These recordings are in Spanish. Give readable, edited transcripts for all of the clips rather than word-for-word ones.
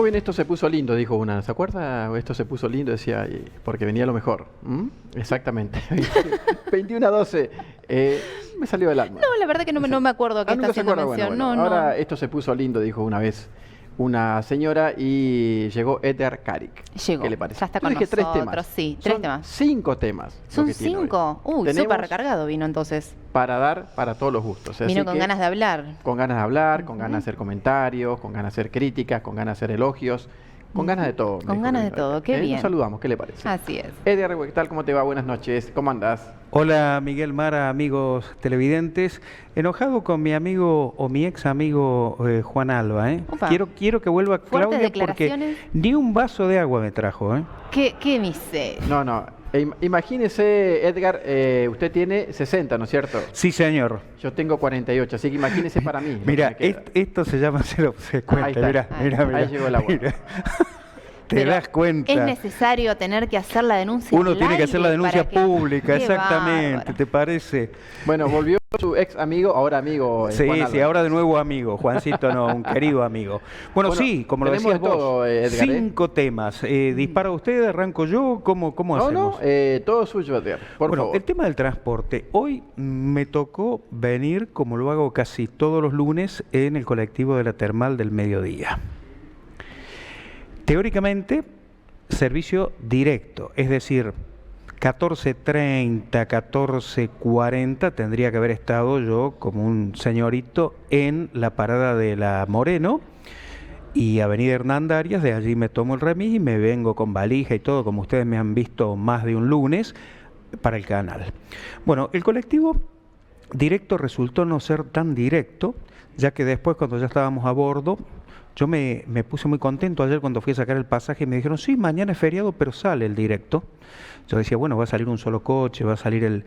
Uy, bien, esto se puso lindo, dijo una. ¿Se acuerda? Esto se puso lindo, decía, porque venía lo mejor. Exactamente. 21:12. Me salió del alma. No, la verdad que no me acuerdo a qué está Nunca se haciendo acuerda. mención. Bueno, No, ahora no. esto se puso lindo, dijo una vez una señora y llegó Edgar Karik. Llegó. ¿Qué le parece? Ya está Yo con dije tres nosotros, temas. sí, tres Son temas. 5 temas. lo ¿Son que tiene hoy. 5? Uy, Tenemos súper recargado vino entonces. para dar para todos los gustos. Así Vino con que, ganas de hablar. con ganas de hablar, con ganas de hacer comentarios, con ganas de hacer críticas, con ganas de hacer elogios, con ganas de todo. Con ganas de todo, qué bien. Nos saludamos, ¿qué le parece? Así es. Edgar, ¿qué tal? ¿Cómo te va? Buenas noches. ¿Cómo andás? Hola Miguel Mara, amigos televidentes. Enojado con mi amigo o mi ex amigo Juan Alba. Opa. Quiero que vuelva Fuertes Claudia porque declaraciones. ni un vaso de agua me trajo. ¿Qué miseria? No. Imagínese, Edgar, usted tiene 60, ¿no es cierto? Sí, señor. Yo tengo 48, así que imagínese para mí. lo que Mira, me queda. esto se llama ser Ahí obsecuente. está. Mira. Ahí llegó el agua. Mira. ¿Te Pero das cuenta? es necesario tener que hacer la denuncia. Uno al tiene que aire hacer la denuncia para que- pública, Qué exactamente, bárbaro. ¿te parece? Bueno, volvió su ex amigo, ahora amigo. Sí, Juan sí, Alba. ahora de nuevo amigo, Juancito no, un querido amigo. Bueno, sí, como lo tenemos decías de todo, vos, Edgar, 5 temas. ¿Dispara usted, arranco yo? ¿Cómo hacemos? Todo suyo, Edgar, por Bueno, favor. el tema del transporte. Hoy me tocó venir, como lo hago casi todos los lunes, en el colectivo de la Termal del Mediodía. Teóricamente, servicio directo, es decir, 14:30, 14:40 tendría que haber estado yo como un señorito en la parada de la Moreno y Avenida Hernán Darias. De allí me tomo el remis y me vengo con valija y todo, como ustedes me han visto más de un lunes, para el canal. Bueno, el colectivo directo resultó no ser tan directo, ya que después, cuando ya estábamos a bordo, yo me puse muy contento ayer cuando fui a sacar el pasaje y me dijeron, sí, mañana es feriado, pero sale el directo. Yo decía, bueno, va a salir un solo coche, va a salir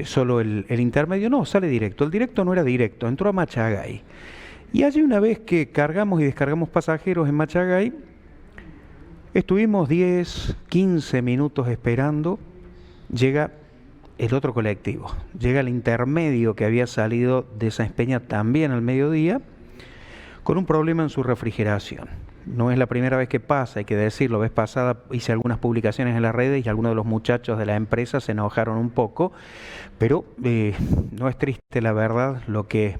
solo el intermedio. No, sale directo. El directo no era directo, entró a Machagay. Y allí, una vez que cargamos y descargamos pasajeros en Machagay, estuvimos 10, 15 minutos esperando. Llega el otro colectivo, llega el intermedio que había salido de Sáenz Peña también al mediodía, con un problema en su refrigeración. No es la primera vez que pasa, hay que decirlo. Vez pasada hice algunas publicaciones en las redes y algunos de los muchachos de la empresa se enojaron un poco, pero no es triste, la verdad, lo que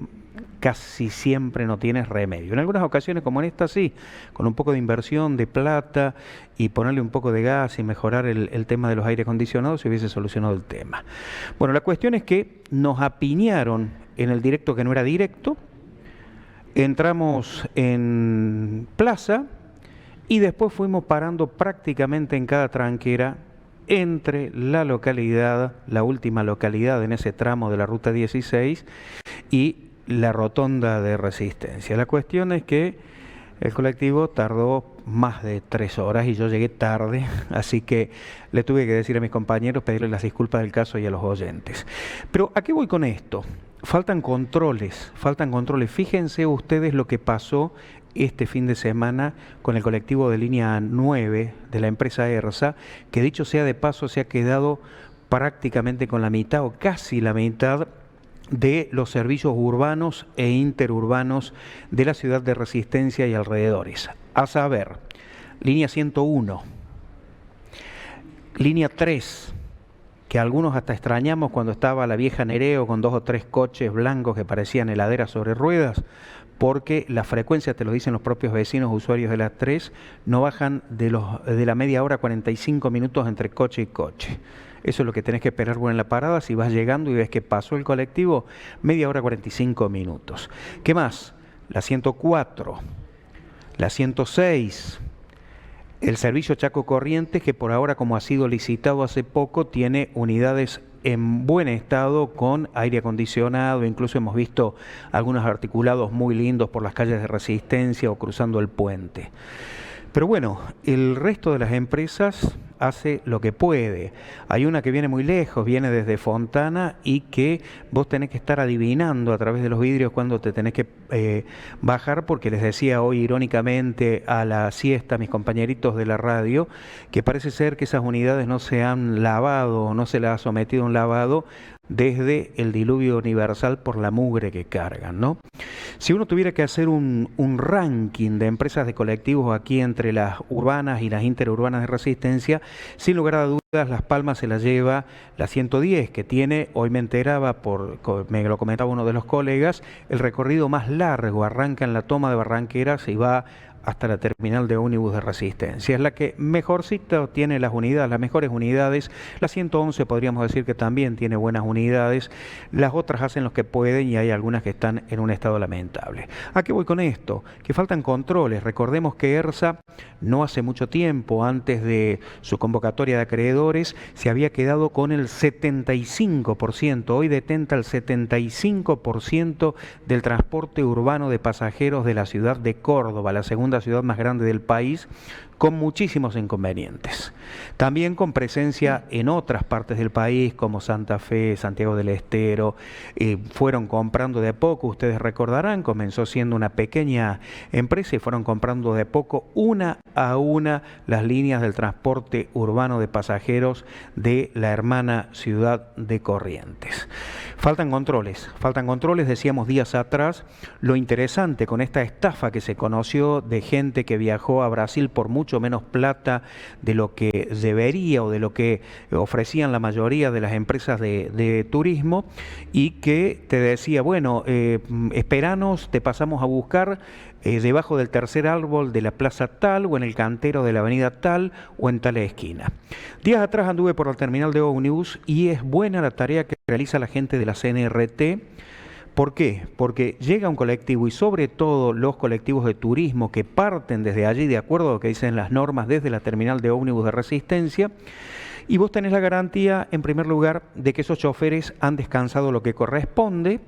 casi siempre no tienes remedio. En algunas ocasiones, como en esta, sí, con un poco de inversión de plata y ponerle un poco de gas y mejorar el tema de los aire acondicionados, se hubiese solucionado el tema. Bueno, la cuestión es que nos apiñaron en el directo que no era directo. Entramos en plaza y después fuimos parando prácticamente en cada tranquera entre la localidad, la última localidad en ese tramo de la ruta 16 y la rotonda de Resistencia. La cuestión es que el colectivo tardó más de 3 horas y yo llegué tarde, así que le tuve que decir a mis compañeros, pedirles las disculpas del caso y a los oyentes. Pero ¿a qué voy con esto? Faltan controles. Fíjense ustedes lo que pasó este fin de semana con el colectivo de línea 9 de la empresa ERSA, que dicho sea de paso se ha quedado prácticamente con la mitad o casi la mitad de los servicios urbanos e interurbanos de la ciudad de Resistencia y alrededores. A saber, línea 101, línea 3, que algunos hasta extrañamos cuando estaba la vieja Nereo con 2 o 3 coches blancos que parecían heladeras sobre ruedas, porque la frecuencia, te lo dicen los propios vecinos usuarios de la 3, no bajan de la media hora 45 minutos entre coche y coche. Eso es lo que tenés que esperar en la parada. Si vas llegando y ves que pasó el colectivo, media hora 45 minutos. ¿Qué más? La 104, la 106, el servicio Chaco Corrientes, que por ahora, como ha sido licitado hace poco, tiene unidades en buen estado con aire acondicionado. Incluso hemos visto algunos articulados muy lindos por las calles de Resistencia o cruzando el puente. Pero bueno, el resto de las empresas hace lo que puede. Hay una que viene muy lejos, viene desde Fontana y que vos tenés que estar adivinando a través de los vidrios cuando te tenés que bajar, porque les decía hoy irónicamente a la siesta a mis compañeritos de la radio que parece ser que esas unidades no se han lavado, no se les ha sometido a un lavado desde el diluvio universal por la mugre que cargan, ¿no? Si uno tuviera que hacer un ranking de empresas de colectivos aquí entre las urbanas y las interurbanas de Resistencia, sin lugar a dudas, Las Palmas se la lleva la 110, que tiene, hoy me enteraba, me lo comentaba uno de los colegas, el recorrido más largo, arranca en la toma de Barranqueras y va hasta la terminal de ómnibus de Resistencia. Es la que mejorcito tiene las unidades, las mejores unidades. La 111 podríamos decir que también tiene buenas unidades. Las otras hacen lo que pueden y hay algunas que están en un estado lamentable. ¿A qué voy con esto? Que faltan controles. Recordemos que ERSA no hace mucho tiempo, antes de su convocatoria de acreedores, se había quedado con el 75%. Hoy detenta el 75% del transporte urbano de pasajeros de la ciudad de Córdoba, la segunda ciudad más grande del país, con muchísimos inconvenientes. También con presencia en otras partes del país, como Santa Fe, Santiago del Estero, fueron comprando de a poco, ustedes recordarán, comenzó siendo una pequeña empresa y fueron comprando de a poco, una a una, las líneas del transporte urbano de pasajeros de la hermana ciudad de Corrientes. Faltan controles, decíamos días atrás. Lo interesante con esta estafa que se conoció de gente que viajó a Brasil por mucho menos plata de lo que debería o de lo que ofrecían la mayoría de las empresas de turismo, y que te decía, bueno, esperanos, te pasamos a buscar debajo del tercer árbol de la plaza tal, o en el cantero de la avenida tal, o en tal esquina. Días atrás anduve por la terminal de ómnibus y es buena la tarea que realiza la gente de la CNRT. ¿Por qué? Porque llega un colectivo, y sobre todo los colectivos de turismo que parten desde allí, de acuerdo a lo que dicen las normas, desde la terminal de ómnibus de Resistencia, y vos tenés la garantía, en primer lugar, de que esos choferes han descansado lo que corresponde.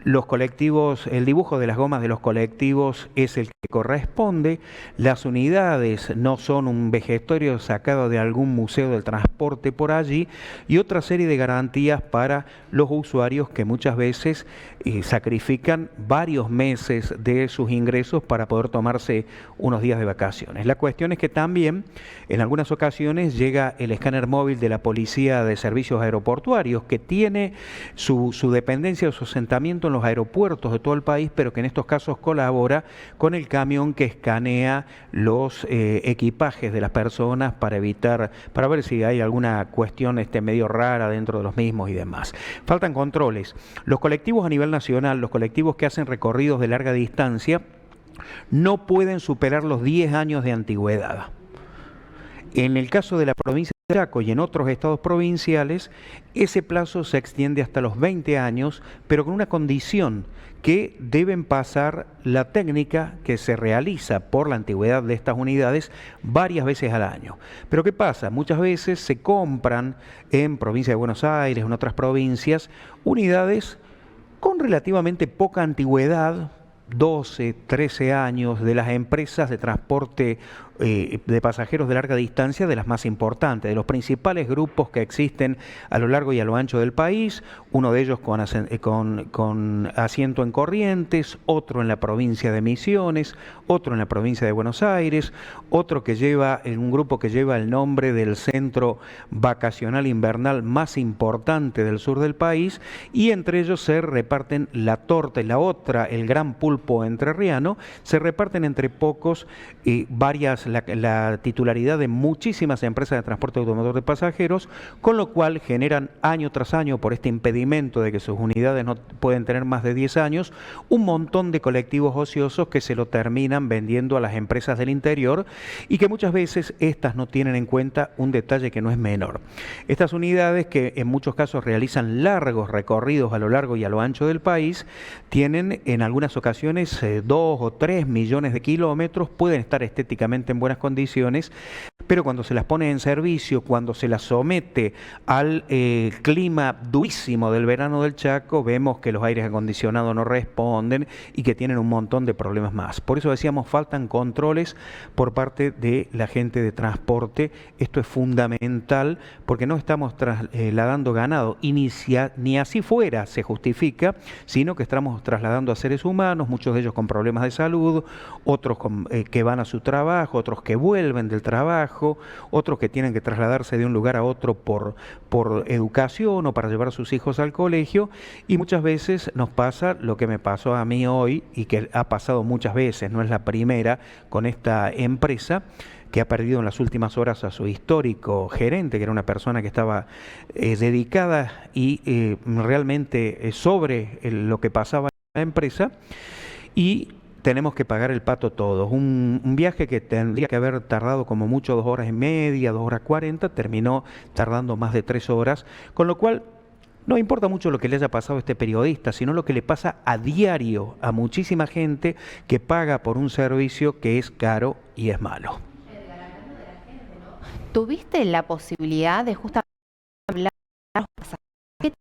Los colectivos, el dibujo de las gomas de los colectivos es el que corresponde. Las unidades no son un vegetorio sacado de algún museo del transporte por allí, y otra serie de garantías para los usuarios que muchas veces sacrifican varios meses de sus ingresos para poder tomarse unos días de vacaciones. La cuestión es que también en algunas ocasiones llega el escáner móvil de la Policía de Servicios Aeroportuarios, que tiene su dependencia o su asentamiento en los aeropuertos de todo el país, pero que en estos casos colabora con el camión que escanea los equipajes de las personas para ver si hay alguna cuestión medio rara dentro de los mismos y demás. Faltan controles. Los colectivos a nivel nacional, los colectivos que hacen recorridos de larga distancia, no pueden superar los 10 años de antigüedad. En el caso de la provincia de Chaco y en otros estados provinciales, ese plazo se extiende hasta los 20 años, pero con una condición: que deben pasar la técnica que se realiza por la antigüedad de estas unidades varias veces al año. Pero ¿qué pasa? Muchas veces se compran en provincia de Buenos Aires, en otras provincias, unidades con relativamente poca antigüedad, 12, 13 años, de las empresas de transporte de pasajeros de larga distancia, de las más importantes, de los principales grupos que existen a lo largo y a lo ancho del país, uno de ellos con asiento en Corrientes, otro en la provincia de Misiones, otro en la provincia de Buenos Aires, otro que lleva, un grupo que lleva el nombre del centro vacacional invernal más importante del sur del país, y entre ellos se reparten la torta, y la otra, el gran pulpo entrerriano, se reparten entre pocos la titularidad de muchísimas empresas de transporte automotor de pasajeros, con lo cual generan año tras año, por este impedimento de que sus unidades no pueden tener más de 10 años, un montón de colectivos ociosos que se lo terminan vendiendo a las empresas del interior, y que muchas veces estas no tienen en cuenta un detalle que no es menor. Estas unidades, que en muchos casos realizan largos recorridos a lo largo y a lo ancho del país, tienen en algunas ocasiones 2 o 3 millones de kilómetros, pueden estar estéticamente en buenas condiciones, pero cuando se las pone en servicio, cuando se las somete al clima durísimo del verano del Chaco, vemos que los aires acondicionados no responden y que tienen un montón de problemas más. Por eso decíamos, faltan controles por parte de la gente de transporte. Esto es fundamental, porque no estamos trasladando ganado, y ni así fuera se justifica, sino que estamos trasladando a seres humanos, muchos de ellos con problemas de salud, otros que van a su trabajo, otros que vuelven del trabajo, trabajo, otros que tienen que trasladarse de un lugar a otro por educación o para llevar a sus hijos al colegio, y muchas veces nos pasa lo que me pasó a mí hoy y que ha pasado muchas veces, no es la primera, con esta empresa que ha perdido en las últimas horas a su histórico gerente, que era una persona que estaba dedicada y realmente sobre lo que pasaba en la empresa, y tenemos que pagar el pato todos. Un viaje que tendría que haber tardado como mucho 2 horas y media, 2 horas 40, terminó tardando más de 3 horas, con lo cual no importa mucho lo que le haya pasado a este periodista, sino lo que le pasa a diario a muchísima gente que paga por un servicio que es caro y es malo. ¿Tuviste la posibilidad de justamente hablar con los pasajeros? ¿Qué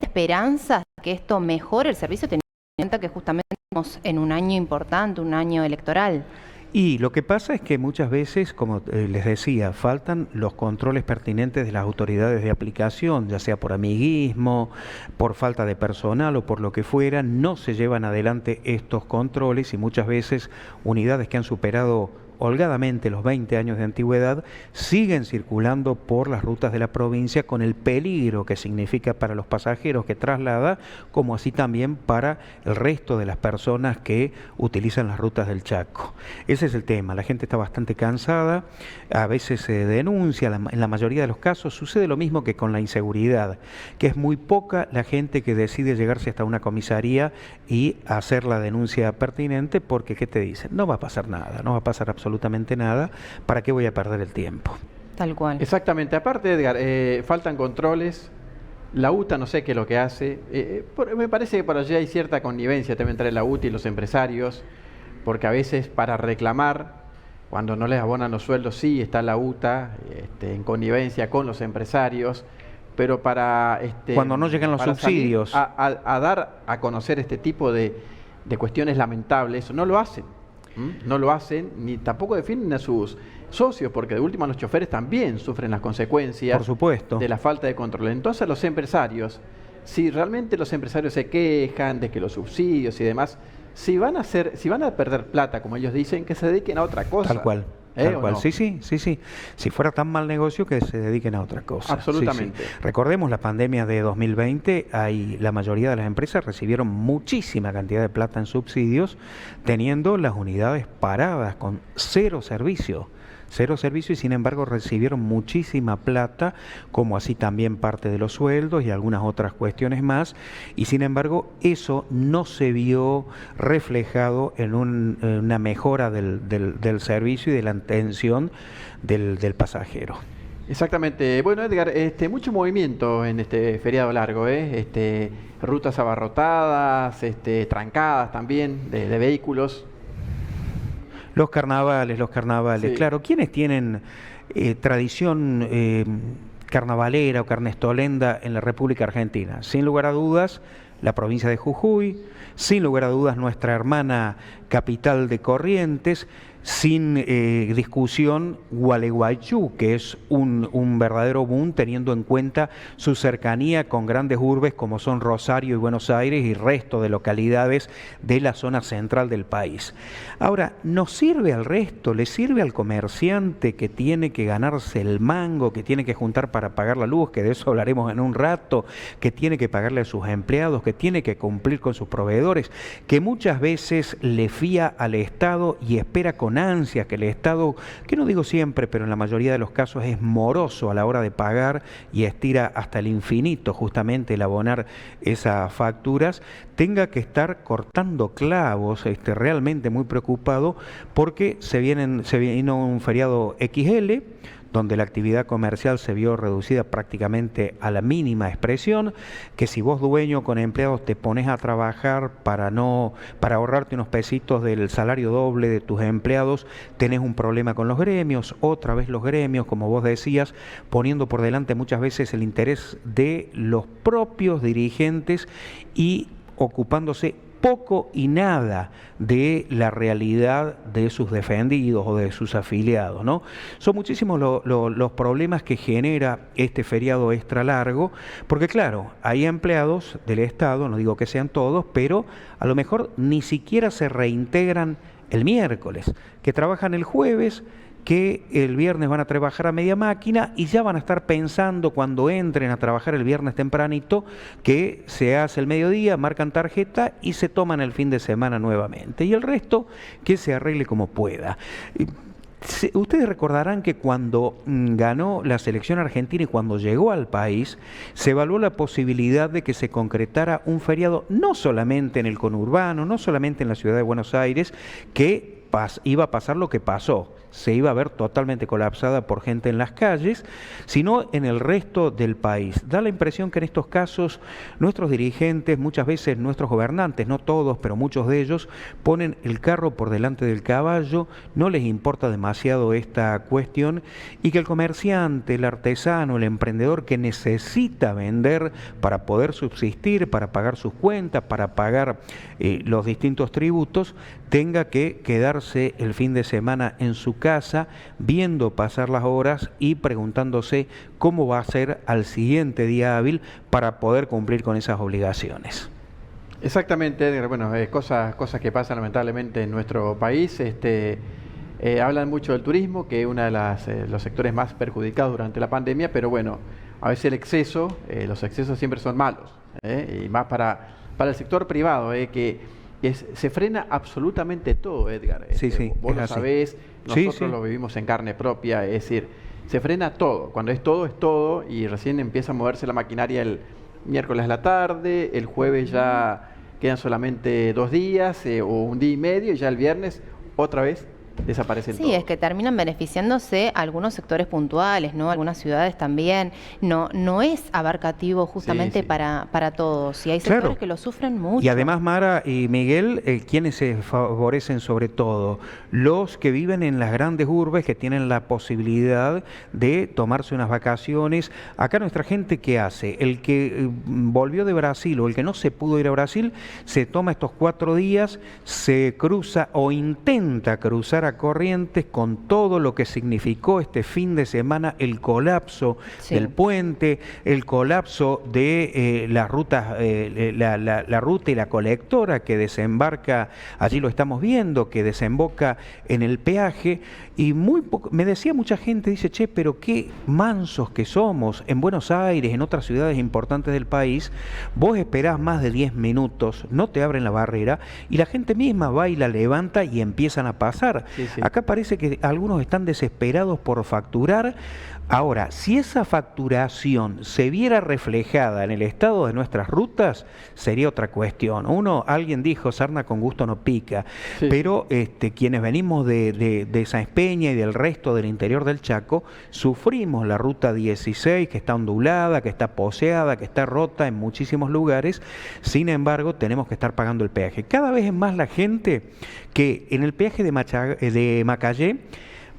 esperanzas que esto mejore el servicio, teniendo en cuenta que justamente estamos en un año importante, un año electoral? Y lo que pasa es que muchas veces, como les decía, faltan los controles pertinentes de las autoridades de aplicación, ya sea por amiguismo, por falta de personal o por lo que fuera, no se llevan adelante estos controles, y muchas veces unidades que han superado holgadamente los 20 años de antigüedad siguen circulando por las rutas de la provincia con el peligro que significa para los pasajeros que traslada, como así también para el resto de las personas que utilizan las rutas del Chaco. Ese es el tema, la gente está bastante cansada, a veces se denuncia, en la mayoría de los casos sucede lo mismo que con la inseguridad, que es muy poca la gente que decide llegarse hasta una comisaría y hacer la denuncia pertinente, porque ¿qué te dicen? No va a pasar nada, no va a pasar absolutamente nada, ¿para qué voy a perder el tiempo? Tal cual. Exactamente. Aparte, Edgar, faltan controles. La UTA no sé qué es lo que hace. Me parece que por allí hay cierta connivencia también entre la UTA y los empresarios, porque a veces para reclamar, cuando no les abonan los sueldos, sí está la UTA en connivencia con los empresarios, pero para... cuando no llegan los subsidios. A dar a conocer este tipo de cuestiones lamentables, no lo hacen. No lo hacen, ni tampoco defienden a sus socios, porque de última los choferes también sufren las consecuencias, por supuesto, de la falta de control. Entonces los empresarios, si realmente los empresarios se quejan de que los subsidios y demás, si van a perder plata, como ellos dicen, que se dediquen a otra cosa. Tal cual. Tal cual. No? Sí. Si fuera tan mal negocio, que se dediquen a otra cosa. Absolutamente. Sí. Recordemos la pandemia de 2020, la mayoría de las empresas recibieron muchísima cantidad de plata en subsidios, teniendo las unidades paradas con cero servicio, y sin embargo recibieron muchísima plata, como así también parte de los sueldos y algunas otras cuestiones más, y sin embargo eso no se vio reflejado en una mejora del servicio y de la atención del pasajero. Exactamente. Bueno, Edgar, mucho movimiento en este feriado largo, rutas abarrotadas, trancadas también de vehículos. Los carnavales, sí. Claro, ¿quiénes tienen tradición carnavalera o carnestolenda en la República Argentina? Sin lugar a dudas, la provincia de Jujuy, sin lugar a dudas nuestra hermana capital de Corrientes, sin discusión Gualeguaychú, que es un verdadero boom teniendo en cuenta su cercanía con grandes urbes como son Rosario y Buenos Aires y resto de localidades de la zona central del país. Ahora, ¿nos sirve al resto? ¿Le sirve al comerciante que tiene que ganarse el mango, que tiene que juntar para pagar la luz, que de eso hablaremos en un rato, que tiene que pagarle a sus empleados, que tiene que cumplir con sus proveedores, que muchas veces le fía al Estado y espera con ansias que el Estado, que no digo siempre, pero en la mayoría de los casos es moroso a la hora de pagar y estira hasta el infinito justamente el abonar esas facturas, tenga que estar cortando clavos, realmente muy preocupado porque se vino un feriado XL, donde la actividad comercial se vio reducida prácticamente a la mínima expresión, que si vos dueño con empleados te pones a trabajar para ahorrarte unos pesitos del salario doble de tus empleados, tenés un problema con los gremios, otra vez los gremios, como vos decías, poniendo por delante muchas veces el interés de los propios dirigentes y ocupándose poco y nada de la realidad de sus defendidos o de sus afiliados, ¿no? Son muchísimos los problemas que genera este feriado extra largo, porque claro, hay empleados del Estado, no digo que sean todos, pero a lo mejor ni siquiera se reintegran el miércoles, que trabajan el jueves, que el viernes van a trabajar a media máquina y ya van a estar pensando cuando entren a trabajar el viernes tempranito que se hace el mediodía, marcan tarjeta y se toman el fin de semana nuevamente. Y el resto que se arregle como pueda. Ustedes recordarán que cuando ganó la selección argentina y cuando llegó al país, se evaluó la posibilidad de que se concretara un feriado no solamente en el conurbano, no solamente en la ciudad de Buenos Aires, que iba a pasar lo que pasó. Se iba a ver totalmente colapsada por gente en las calles, sino en el resto del país. Da la impresión que en estos casos nuestros dirigentes, muchas veces nuestros gobernantes, no todos, pero muchos de ellos, ponen el carro por delante del caballo, no les importa demasiado esta cuestión, y que el comerciante, el artesano, el emprendedor que necesita vender para poder subsistir, para pagar sus cuentas, para pagar los distintos tributos, tenga que quedarse el fin de semana en su casa, viendo pasar las horas y preguntándose cómo va a ser al siguiente día hábil para poder cumplir con esas obligaciones. Exactamente, Edgar. Bueno, cosas que pasan lamentablemente en nuestro país. Hablan mucho del turismo, que es uno de los sectores más perjudicados durante la pandemia, pero bueno, a veces los excesos siempre son malos, y más para el sector privado, se frena absolutamente todo, Edgar. Sí, vos lo sabés, nosotros lo vivimos en carne propia, es decir, se frena todo. Cuando es todo, y recién empieza a moverse la maquinaria el miércoles a la tarde, el jueves ya quedan solamente 2 días, o un día y medio, y ya el viernes otra vez desaparecen todos. Sí, es que terminan beneficiándose algunos sectores puntuales, ¿no? Algunas ciudades también. No es abarcativo justamente para todos. Y hay sectores que lo sufren mucho. Y además, Mara y Miguel, ¿quiénes se favorecen sobre todo? Los que viven en las grandes urbes, que tienen la posibilidad de tomarse unas vacaciones. Acá nuestra gente, ¿qué hace? El que volvió de Brasil o el que no se pudo ir a Brasil, se toma estos 4 días, se cruza o intenta cruzar a Corrientes con todo lo que significó este fin de semana, el colapso del puente, el colapso de las rutas, la ruta y la colectora que desembarca, allí lo estamos viendo, que desemboca en el peaje, y me decía mucha gente, dice, che, pero qué mansos que somos en Buenos Aires, en otras ciudades importantes del país, vos esperás más de 10 minutos, no te abren la barrera, y la gente misma va y la levanta y empiezan a pasar. Acá parece que algunos están desesperados por facturar. Ahora, si esa facturación se viera reflejada en el estado de nuestras rutas, sería otra cuestión. Alguien dijo, sarna con gusto no pica, pero quienes venimos de Sáenz Peña y del resto del interior del Chaco, sufrimos la ruta 16, que está ondulada, que está poseada, que está rota en muchísimos lugares. Sin embargo, tenemos que estar pagando el peaje. Cada vez es más la gente que en el peaje de Macayé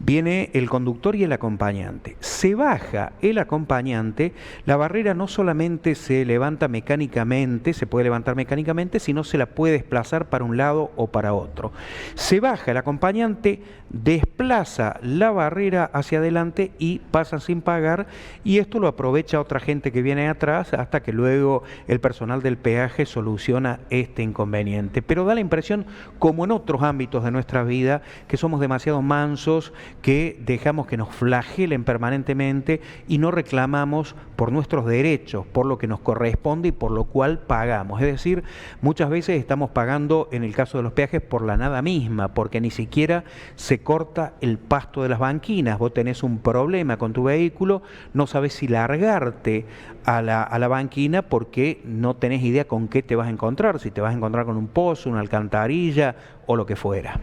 viene el conductor y el acompañante. Se baja el acompañante, la barrera no solamente se levanta mecánicamente, se puede levantar mecánicamente, sino se la puede desplazar para un lado o para otro. Se baja el acompañante, desplaza la barrera hacia adelante y pasan sin pagar, y esto lo aprovecha otra gente que viene atrás hasta que luego el personal del peaje soluciona este inconveniente. Pero da la impresión, como en otros ámbitos de nuestra vida, que somos demasiado mansos, que dejamos que nos flagelen permanentemente y no reclamamos por nuestros derechos, por lo que nos corresponde y por lo cual pagamos. Es decir, muchas veces estamos pagando, en el caso de los peajes, por la nada misma, porque ni siquiera se corta el pasto de las banquinas. Vos tenés un problema con tu vehículo, no sabés si largarte a la banquina porque no tenés idea con qué te vas a encontrar, si te vas a encontrar con un pozo, una alcantarilla o lo que fuera.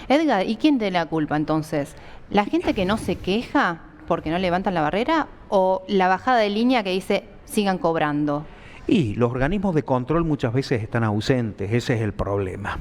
Edgar, ¿y quién te la culpa entonces? ¿La gente que no se queja porque no levantan la barrera o la bajada de línea que dice sigan cobrando? Y los organismos de control muchas veces están ausentes, ese es el problema.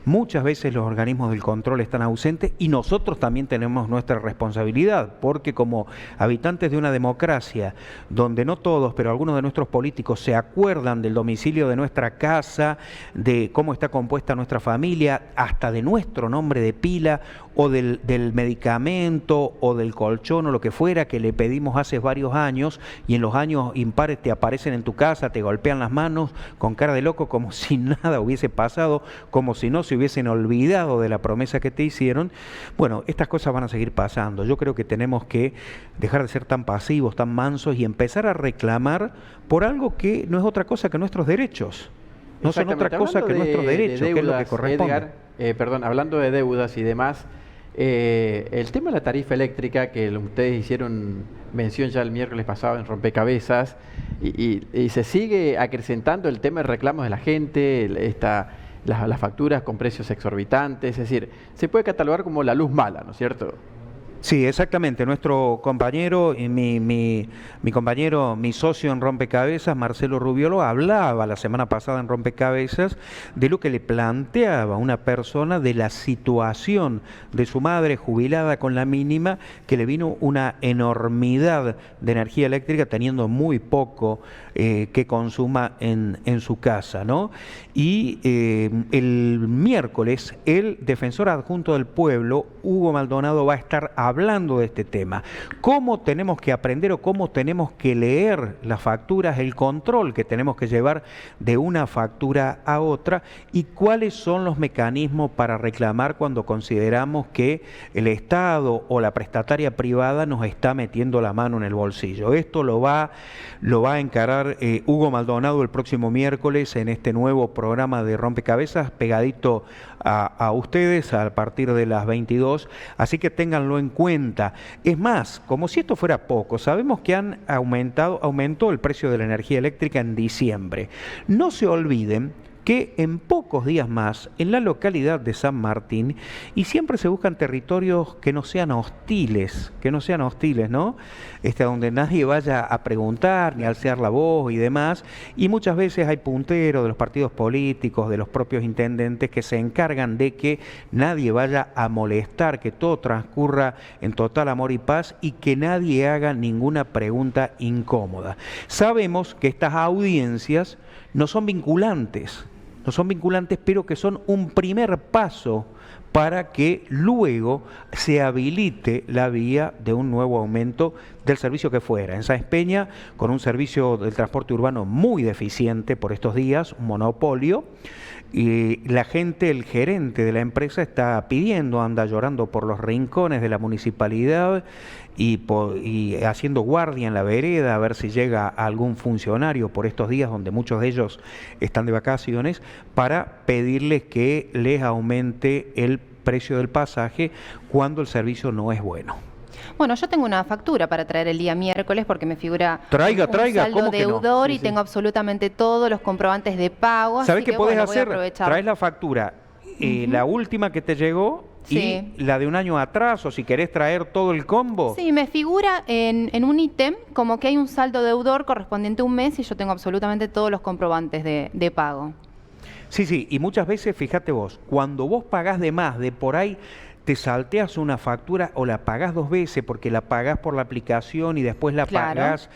Muchas veces los organismos del control están ausentes y nosotros también tenemos nuestra responsabilidad, porque como habitantes de una democracia donde no todos, pero algunos de nuestros políticos se acuerdan del domicilio de nuestra casa, de cómo está compuesta nuestra familia, hasta de nuestro nombre de pila o del medicamento o del colchón o lo que fuera que le pedimos hace varios años, y en los años impares te aparecen en tu casa, te golpean las manos con cara de loco como si nada hubiese pasado, como si no se hubiesen olvidado de la promesa que te hicieron. Bueno, estas cosas van a seguir pasando. Yo creo que tenemos que dejar de ser tan pasivos, tan mansos y empezar a reclamar por algo que no es otra cosa que nuestros derechos. No son otra cosa que nuestros derechos, deudas, que es lo que corresponde. Edgar, hablando de deudas y demás, el tema de la tarifa eléctrica, que ustedes hicieron mención ya el miércoles pasado en Rompecabezas, y se sigue acrecentando el tema de reclamos de la gente, las facturas con precios exorbitantes, es decir, se puede catalogar como la luz mala, ¿no es cierto? Sí, exactamente. Nuestro compañero, mi compañero, mi socio en Rompecabezas, Marcelo Rubiolo, hablaba la semana pasada en Rompecabezas de lo que le planteaba una persona de la situación de su madre jubilada con la mínima, que le vino una enormidad de energía eléctrica teniendo muy poco que consuma en su casa, ¿no? Y el miércoles el defensor adjunto del pueblo, Hugo Maldonado, va a estar hablando de este tema. ¿Cómo tenemos que aprender o cómo tenemos que leer las facturas, el control que tenemos que llevar de una factura a otra y cuáles son los mecanismos para reclamar cuando consideramos que el Estado o la prestataria privada nos está metiendo la mano en el bolsillo? Esto lo va a encarar Hugo Maldonado el próximo miércoles en este nuevo programa de Rompecabezas, pegadito a ustedes a partir de las 22, así que ténganlo en cuenta. Es más, como si esto fuera poco, sabemos que aumentó el precio de la energía eléctrica en diciembre. No se olviden que en pocos días más, en la localidad de San Martín, y siempre se buscan territorios que no sean hostiles, ¿no? Donde nadie vaya a preguntar, ni a alzar la voz y demás, y muchas veces hay punteros de los partidos políticos, de los propios intendentes, que se encargan de que nadie vaya a molestar, que todo transcurra en total amor y paz, y que nadie haga ninguna pregunta incómoda. Sabemos que estas audiencias no son vinculantes, pero que son un primer paso para que luego se habilite la vía de un nuevo aumento del servicio que fuera. En Sáenz Peña, con un servicio del transporte urbano muy deficiente por estos días, un monopolio, y la gente, el gerente de la empresa está pidiendo, anda llorando por los rincones de la municipalidad y haciendo guardia en la vereda a ver si llega algún funcionario por estos días donde muchos de ellos están de vacaciones, para pedirles que les aumente el precio del pasaje cuando el servicio no es bueno. Bueno, yo tengo una factura para traer el día miércoles porque me figura traiga, saldo ¿cómo que no? deudor Sí, y sí. tengo absolutamente todos los comprobantes de pago. ¿Sabés qué podés bueno, hacer? voy a aprovechar. Traes la factura, la última que te llegó Sí. y la de un año atrás, o si querés traer todo el combo. Sí, me figura en un ítem como que hay un saldo deudor correspondiente a un mes y yo tengo absolutamente todos los comprobantes de pago. Sí, y muchas veces, fíjate vos, cuando vos pagás de más, de por ahí te salteas una factura o la pagás dos veces porque la pagás por la aplicación y después la pagás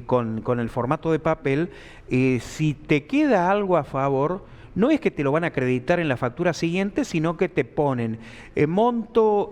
con el formato de papel, si te queda algo a favor, no es que te lo van a acreditar en la factura siguiente, sino que te ponen monto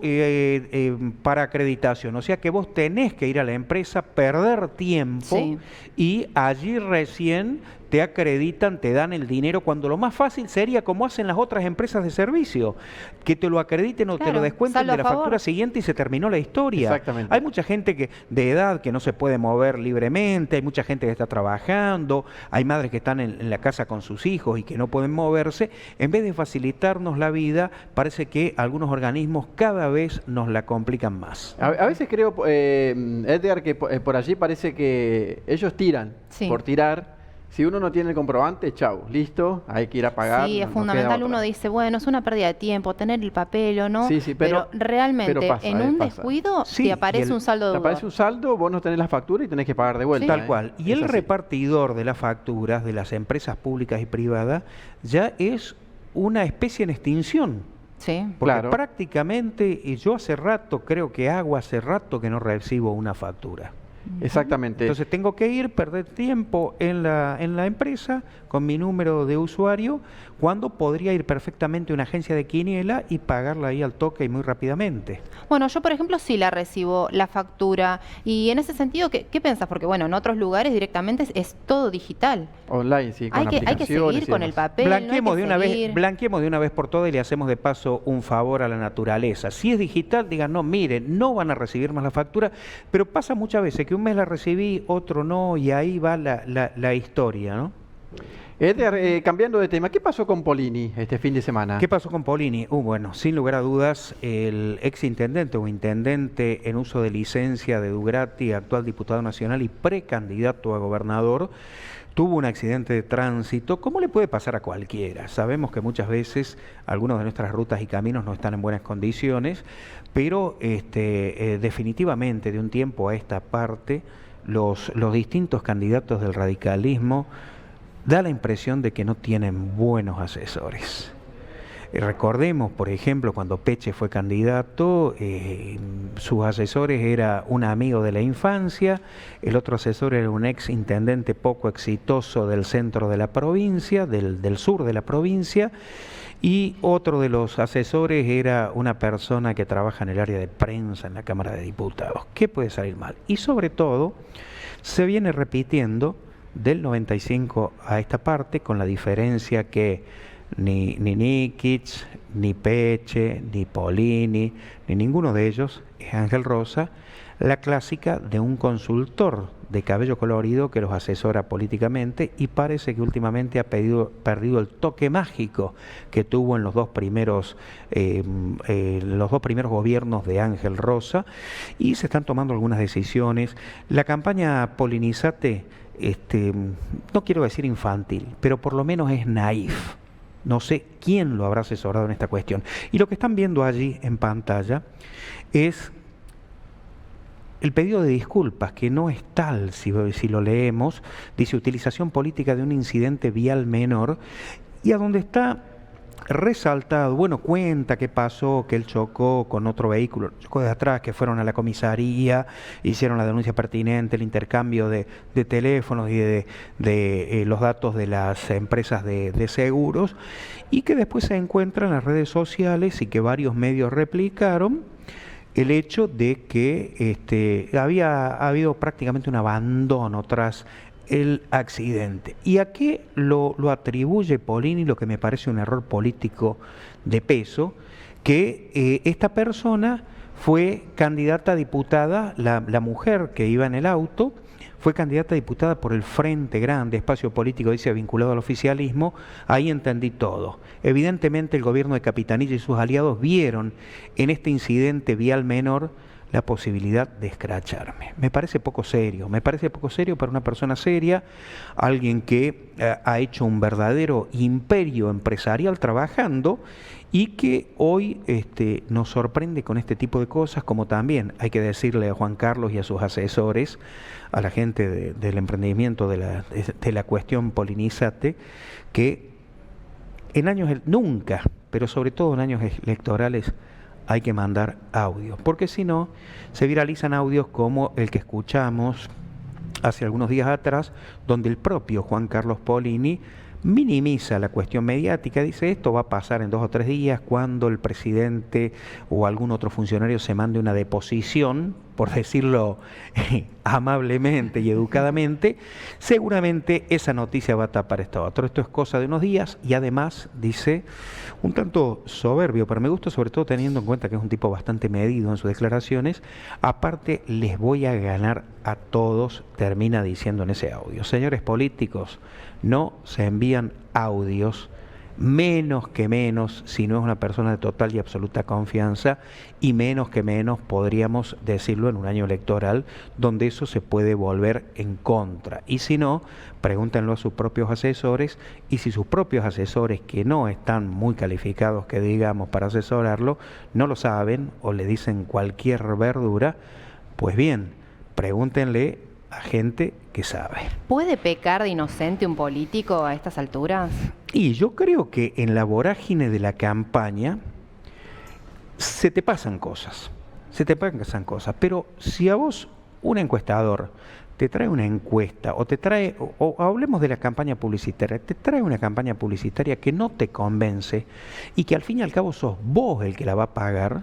para acreditación. O sea que vos tenés que ir a la empresa, perder tiempo y allí recién te acreditan, te dan el dinero, cuando lo más fácil sería como hacen las otras empresas de servicio, que te lo acrediten o te lo descuenten de la factura siguiente y se terminó la historia. Exactamente. Hay mucha gente de edad que no se puede mover libremente, hay mucha gente que está trabajando, hay madres que están en la casa con sus hijos y que no pueden moverse. En vez de facilitarnos la vida, parece que algunos organismos cada vez nos la complican más. A veces creo, Edgar, que por allí parece que ellos tiran por tirar. Si uno no tiene el comprobante, chau, listo, hay que ir a pagar. Sí, es fundamental. Uno dice, bueno, es una pérdida de tiempo tener el papel o no, pero realmente pasa, en un descuido te aparece un saldo deudor. Te aparece un saldo, vos no tenés la factura y tenés que pagar de vuelta. Tal cual. Y el repartidor de las facturas de las empresas públicas y privadas ya es una especie en extinción. Sí, porque prácticamente, yo hace rato, creo que hace rato que no recibo una factura. Exactamente. Entonces tengo que ir, perder tiempo en la empresa con mi número de usuario, cuando podría ir perfectamente a una agencia de quiniela y pagarla ahí al toque y muy rápidamente. Bueno, yo por ejemplo sí la recibo, la factura, y en ese sentido, ¿qué pensás? Porque bueno, en otros lugares directamente es todo digital. Online, sí, con Hay que seguir con el papel, Blanqueemos no hay que seguir. Blanqueemos de una vez por todas y le hacemos de paso un favor a la naturaleza. Si es digital, digan, no, miren, no van a recibir más la factura, pero pasa muchas veces que un mes la recibí, otro no, y ahí va la historia, ¿no? Edgar, cambiando de tema, ¿qué pasó con Polini este fin de semana? ¿Qué pasó con Polini? Bueno, sin lugar a dudas, el ex intendente o intendente en uso de licencia de Dugrati, actual diputado nacional y precandidato a gobernador, tuvo un accidente de tránsito. ¿Cómo le puede pasar a cualquiera? Sabemos que muchas veces algunas de nuestras rutas y caminos no están en buenas condiciones, pero definitivamente de un tiempo a esta parte, los distintos candidatos del radicalismo da la impresión de que no tienen buenos asesores. Recordemos, por ejemplo, cuando Peche fue candidato, sus asesores era un amigo de la infancia, el otro asesor era un ex intendente poco exitoso del centro de la provincia, del sur de la provincia, y otro de los asesores era una persona que trabaja en el área de prensa en la Cámara de Diputados. ¿Qué puede salir mal? Y sobre todo, se viene repitiendo del 95 a esta parte, con la diferencia que ni Nikic, ni Peche, ni Polini, ni ninguno de ellos es Ángel Rosa, la clásica de un consultor de cabello colorido que los asesora políticamente, y parece que últimamente ha perdido el toque mágico que tuvo en los dos primeros gobiernos de Ángel Rosa, y se están tomando algunas decisiones. La campaña Polinizate, no quiero decir infantil, pero por lo menos es naif. No sé quién lo habrá asesorado en esta cuestión. Y lo que están viendo allí en pantalla es el pedido de disculpas, que no es tal, si lo leemos, dice utilización política de un incidente vial menor, y a donde está resaltado, bueno, cuenta qué pasó, que él chocó con otro vehículo, chocó de atrás, que fueron a la comisaría, hicieron la denuncia pertinente, el intercambio de teléfonos y de los datos de las empresas de seguros, y que después se encuentra en las redes sociales y que varios medios replicaron el hecho de que había habido prácticamente un abandono tras el accidente. ¿Y a qué lo atribuye Polini? Lo que me parece un error político de peso, que esta persona fue candidata a diputada, la mujer que iba en el auto, fue candidata a diputada por el Frente Grande, espacio político, dice, vinculado al oficialismo. Ahí entendí todo. Evidentemente el gobierno de Capitanilla y sus aliados vieron en este incidente vial menor la posibilidad de escracharme. Me parece poco serio para una persona seria, alguien que ha hecho un verdadero imperio empresarial trabajando y que hoy nos sorprende con este tipo de cosas, como también hay que decirle a Juan Carlos y a sus asesores, a la gente del emprendimiento de la cuestión Polinizate, que en años, nunca, pero sobre todo en años electorales, hay que mandar audios, porque si no, se viralizan audios como el que escuchamos hace algunos días atrás, donde el propio Juan Carlos Polini minimiza la cuestión mediática, dice esto va a pasar en 2 o 3 días cuando el presidente o algún otro funcionario se mande una deposición, por decirlo amablemente y educadamente, seguramente esa noticia va a tapar esto otro. Esto es cosa de unos días y además, dice, un tanto soberbio, pero me gusta sobre todo teniendo en cuenta que es un tipo bastante medido en sus declaraciones. Aparte, les voy a ganar a todos, termina diciendo en ese audio. Señores políticos, no se envían audios, menos que menos si no es una persona de total y absoluta confianza, y menos que menos podríamos decirlo en un año electoral donde eso se puede volver en contra. Y si no, pregúntenlo a sus propios asesores, y si sus propios asesores, que no están muy calificados, que digamos, para asesorarlo, no lo saben o le dicen cualquier verdura, pues bien, pregúntenle a gente que sabe. ¿Puede pecar de inocente un político a estas alturas? Y yo creo que en la vorágine de la campaña se te pasan cosas, pero si a vos un encuestador te trae una encuesta o hablemos de la campaña publicitaria, te trae una campaña publicitaria que no te convence y que al fin y al cabo sos vos el que la va a pagar,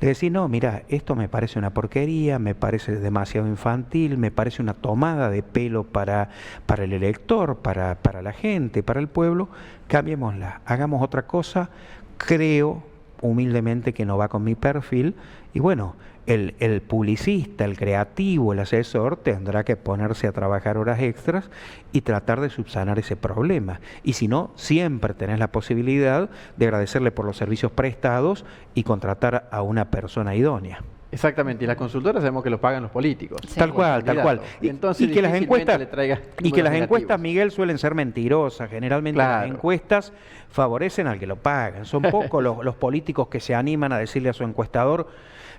le decís, no, mira, esto me parece una porquería, me parece demasiado infantil, me parece una tomada de pelo para el elector, para la gente, para el pueblo, cambiémosla, hagamos otra cosa, creo humildemente que no va con mi perfil y bueno, el publicista, el creativo, el asesor tendrá que ponerse a trabajar horas extras y tratar de subsanar ese problema. Y si no, siempre tenés la posibilidad de agradecerle por los servicios prestados y contratar a una persona idónea. Exactamente, y las consultoras sabemos que lo pagan los políticos. Sí. Tal cual. Entonces, y que las encuestas, negativos. Miguel, suelen ser mentirosas. Generalmente las encuestas favorecen al que lo pagan. Son pocos los políticos que se animan a decirle a su encuestador,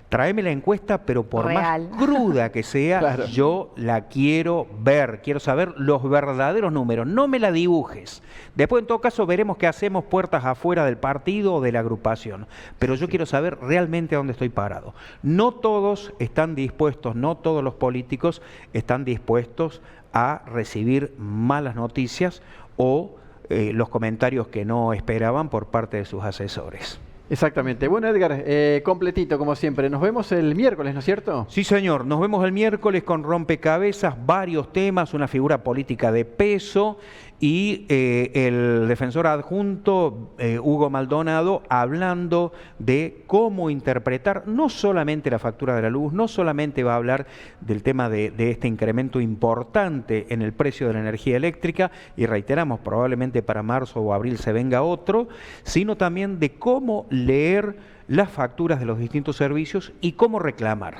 tráeme la encuesta, pero por real, más cruda que sea, claro, yo la quiero ver, quiero saber los verdaderos números, no me la dibujes. Después, en todo caso, veremos qué hacemos puertas afuera del partido o de la agrupación, pero yo quiero saber realmente a dónde estoy parado. No todos están dispuestos, no todos los políticos están dispuestos a recibir malas noticias o los comentarios que no esperaban por parte de sus asesores. Exactamente. Bueno, Edgar, completito como siempre. Nos vemos el miércoles, ¿no es cierto? Sí, señor. Nos vemos el miércoles con rompecabezas, varios temas, una figura política de peso y el defensor adjunto, Hugo Maldonado, hablando de cómo interpretar no solamente la factura de la luz, no solamente va a hablar del tema de este incremento importante en el precio de la energía eléctrica, y reiteramos, probablemente para marzo o abril se venga otro, sino también de cómo leer las facturas de los distintos servicios y cómo reclamar.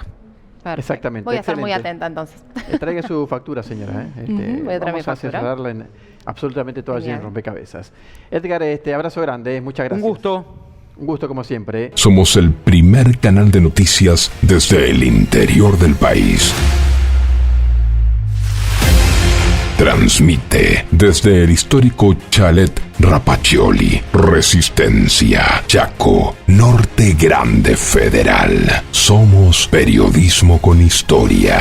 Perfecto. Exactamente. Voy a estar muy atenta entonces. Traiga su factura, señora. Voy a traer mi factura. Vamos a asesorarla en absolutamente todo allí en rompecabezas. Edgar, abrazo grande, muchas gracias. Un gusto. Un gusto como siempre. Somos el primer canal de noticias desde el interior del país. Transmite desde el histórico Chalet Rapaccioli, Resistencia, Chaco, Norte Grande Federal. Somos periodismo con historia.